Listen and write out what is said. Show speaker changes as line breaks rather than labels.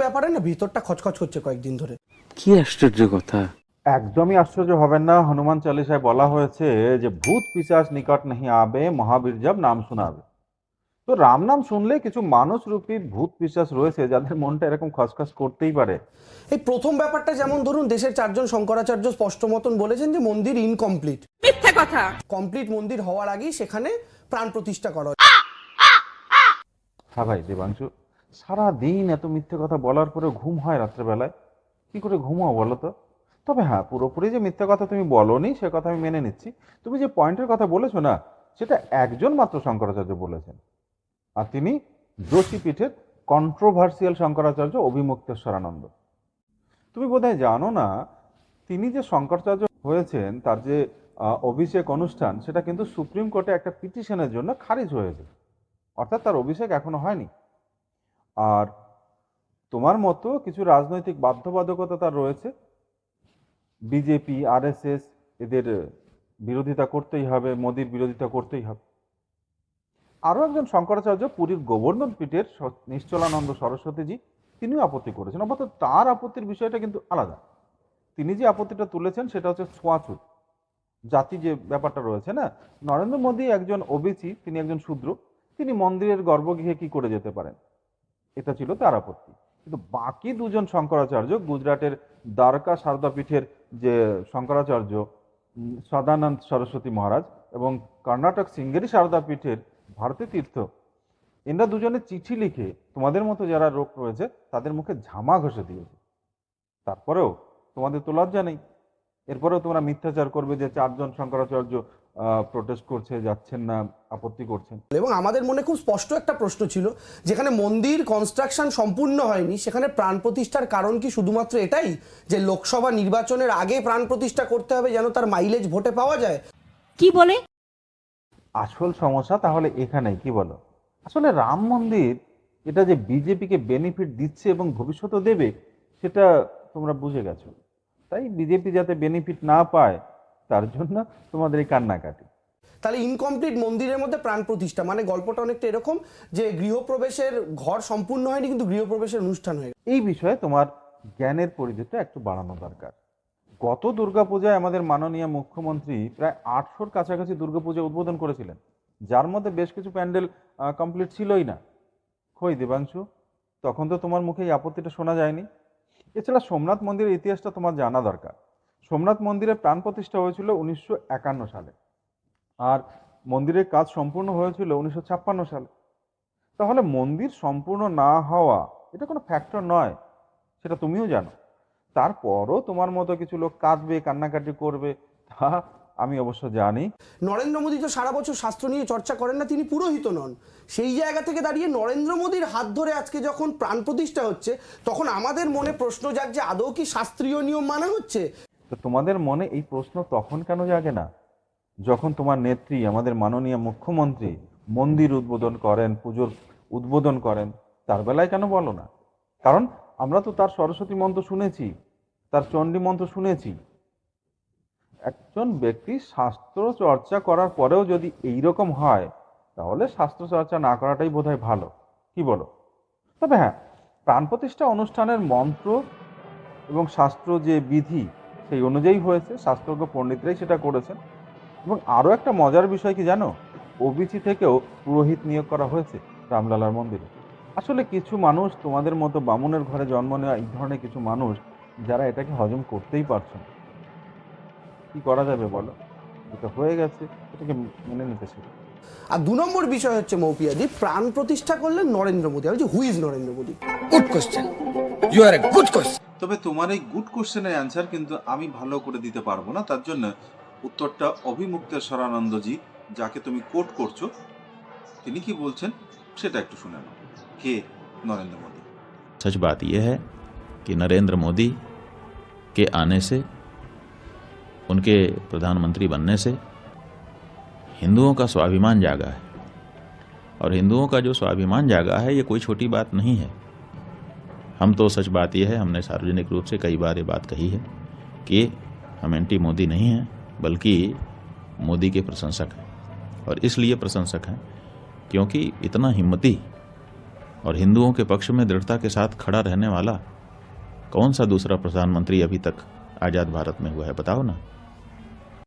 ব্যাপারে না ভিতরটা খচখচ করছে কয়েকদিন ধরে।
কি আশ্চর্য কথা।
একদমই আশ্চর্য হবেন না। হনুমান চালিসায় বলা হয়েছে যে ভূত পিশাচ নিকট नहीं आवे মহাবীর जब নাম শোনাবে। তো রাম নাম শুনলে কিছু মানুষ রূপী ভূত পিশাচ রয়েছে যাদের মনটা এরকম খচখচ করতেই পারে।
এই প্রথম ব্যাপারটা যেমন ধরুন, দেশের 4 জন শঙ্করাচার্য স্পষ্ট মতন বলেছেন যে মন্দির ইনকমপ্লিট।
মিথ্যে কথা।
কমপ্লিট মন্দির হওয়ার আগেই সেখানে প্রাণ প্রতিষ্ঠা করা।
হ্যাঁ ভাই দেবাংশু, সারা দিন এত মিথ্যে কথা বলার পরে ঘুম হয় রাত্রেবেলায়? কি করে ঘুমাও বলো তো? তবে হ্যাঁ, পুরোপুরি যে মিথ্যে কথা তুমি বলোনি সে কথা আমি মেনে নিচ্ছি। তুমি যে পয়েন্টের কথা বলেছো না, সেটা একজন মাত্র শঙ্করাচার্য বলেছেন, আর তিনি যোশীপীঠের কন্ট্রোভার্সিয়াল শঙ্করাচার্য অভিমুক্তেশ্বরানন্দ। তুমি বোধহয় জানো না, তিনি যে শঙ্করাচার্য হয়েছেন তার যে অভিষেক অনুষ্ঠান সেটা কিন্তু সুপ্রিম কোর্টে একটা পিটিশনের জন্য খারিজ হয়েছে, অর্থাৎ তার অভিষেক এখনো হয়নি। আর তোমার মতো কিছু রাজনৈতিক বাধ্যবাধকতা তার রয়েছে। বিজেপি, আরএসএস এদের বিরোধিতা করতেই হবে, মোদির বিরোধিতা করতেই হবে। আরও একজন শঙ্করাচার্য পুরীর গোবর্ধন পীঠের নিশ্চলানন্দ সরস্বতীজি, তিনিও আপত্তি করেছেন। অবশ্য তার আপত্তির বিষয়টা কিন্তু আলাদা। তিনি যে আপত্তিটা তুলেছেন সেটা হচ্ছে ছোঁয়াছুত জাতি যে ব্যাপারটা রয়েছে না। নরেন্দ্র মোদী একজন ওবিসি, তিনি একজন শূদ্র, তিনি মন্দিরের গর্ভগৃহে কি করে যেতে পারেন, এটা ছিল তার আপত্তি। কিন্তু বাকি দুজন শঙ্করাচার্য, গুজরাটের দ্বারকা সারদা পীঠের যে শঙ্করাচার্য সদানন্দ সরস্বতী মহারাজ এবং কর্ণাটক সিঙ্গেরি সারদা পীঠের ভারতী তীর্থ, এরা দুজনে চিঠি লিখে তোমাদের মতো যারা লোক রয়েছে তাদের মুখে ঝামা ঘষে দিয়েছে। তারপরেও তোমাদের তো লজ্জা নেই। এরপরেও তোমরা মিথ্যাচার করবে যে 4 জন শঙ্করাচার্য প্রোটেস্ট করছে, যাচ্ছেন না, আপত্তি করছেন।
এবং আমাদের মনে খুব স্পষ্ট একটা প্রশ্ন ছিল, যেখানে মন্দির কনস্ট্রাকশন সম্পূর্ণ হয়নি সেখানে প্রাণ প্রতিষ্ঠার কারণ কি শুধুমাত্র এটাই যে লোকসভা নির্বাচনের আগে প্রাণ প্রতিষ্ঠা করতে হবে যেন তার মাইলেজ ভোটে পাওয়া যায়?
কি বলে?
আসল সমস্যা তাহলে এখানেই, কি বলো? আসলে রাম মন্দির এটা যে বিজেপিকে বেনিফিট দিচ্ছে এবং ভবিষ্যতেও দেবে সেটা তোমরা বুঝে গেছো। তাই বিজেপি যাতে বেনিফিট না পায় তার জন্য তোমাদের এই কান্নাকাটি।
তাহলে ইনকমপ্লিট মন্দিরের মধ্যে প্রাণ প্রতিষ্ঠা মানে গল্পটা অনেকটা এরকম যে গৃহপ্রবেশের ঘর সম্পূর্ণ হয়নি কিন্তু গৃহপ্রবেশের অনুষ্ঠান হয়ে গেছে।
এই বিষয়ে তোমার জ্ঞানের পরিধিটা একটু বাড়ানো দরকার। গত দুর্গাপূজায় আমাদের মাননীয় মুখ্যমন্ত্রী প্রায় 800-র কাছাকাছি দুর্গাপূজা উদ্বোধন করেছিলেন, যার মধ্যে বেশ কিছু প্যান্ডেল কমপ্লিট ছিলই না। কই দেবাংশু, তখন তো তোমার মুখে এই আপত্তিটা শোনা যায়নি। এছাড়া সোমনাথ মন্দিরের ইতিহাসটা তোমার জানা দরকার। সোমনাথ মন্দিরের প্রাণ প্রতিষ্ঠা হয়েছিল 1951 সালে, আর মন্দিরের কাজ সম্পূর্ণ হয়েছিল 1956 সালে। তাহলে মন্দির সম্পূর্ণ না হওয়া এটা কোনো ফ্যাক্টর নয়, সেটা তুমিও জানো। তারপরও তোমার মতো কিছু লোক কাঁদবে, কান্নাকাটি করবে, তা আমি অবশ্য জানি।
নরেন্দ্র মোদী তো সারা বছর শাস্ত্র নিয়ে চর্চা করেন না, তিনি পুরোহিত নন। সেই জায়গা থেকে দাঁড়িয়ে নরেন্দ্র মোদীর হাত ধরে আজকে যখন প্রাণ প্রতিষ্ঠা হচ্ছে তখন আমাদের মনে প্রশ্ন জাগছে আদৌ কি শাস্ত্রীয় নিয়ম মানা হচ্ছে?
তো তোমাদের মনে এই প্রশ্ন তখন কেন জাগে না যখন তোমার নেত্রী আমাদের মাননীয় মুখ্যমন্ত্রী মন্দির উদ্বোধন করেন, পুজোর উদ্বোধন করেন, তার বেলায় কেন বলো না? কারণ আমরা তো তার সরস্বতী মন্ত্র শুনেছি, তার চণ্ডী মন্ত্র শুনেছি। একজন ব্যক্তি শাস্ত্র চর্চা করার পরেও যদি এইরকম হয় তাহলে শাস্ত্র চর্চা না করাটাই বোধহয় ভালো, কি বলো? তবে হ্যাঁ, প্রাণ প্রতিষ্ঠা অনুষ্ঠানের মন্ত্র এবং শাস্ত্র যে বিধি সেই অনুযায়ী হয়েছে, শাস্ত্রজ্ঞ পণ্ডিতরাই সেটা করেছেন। এবং আরও একটা মজার বিষয় কি জানো, ওবিসি থেকেও পুরোহিত নিয়োগ করা হয়েছে রামলালার মন্দিরে। আসলে কিছু মানুষ, তোমাদের মতো বামুনের ঘরে জন্ম নেওয়া এই ধরনের কিছু মানুষ, যারা এটাকে হজম করতেই পারছে না। কি করা যাবে বলো? এটা হয়ে গেছে, এটাকে মেনে নিতে শেখো।
আর 2 নম্বর বিষয় হচ্ছে মৌপিয়াজি, প্রাণ প্রতিষ্ঠা করলেন নরেন্দ্র মোদী। আমি who is Narendra Modi?
Good question, you are a good question.
তবে তোমার এই গুড কোশ্চেনের অ্যান্সার কিন্তু আমি ভালো করে দিতে পারবো না, তার জন্য উত্তরটা অভিমুক্তেশ্বরানন্দজি, যাকে তুমি কোট করছো, তিনি কি বলছেন সেটা একটু শুনে নাও। কে নরেন্দ্র মোদী?
सच बात यह है कि नरेंद्र मोदी के आने से, उनके प्रधानमंत्री बनने से हिंदुओं का स्वाभिमान जागा है। और हिंदुओं का जो स्वाभिमान जागा है ये कोई छोटी बात नहीं है। हम तो, सच बात यह है, हमने सार्वजनिक रूप से कई बार ये बात कही है कि हम एंटी मोदी नहीं हैं, बल्कि मोदी के प्रशंसक हैं। और इसलिए प्रशंसक हैं क्योंकि इतना हिम्मती और हिंदुओं के पक्ष में दृढ़ता के साथ खड़ा रहने वाला कौन सा दूसरा प्रधानमंत्री अभी तक आज़ाद भारत में हुआ है, बताओ ना।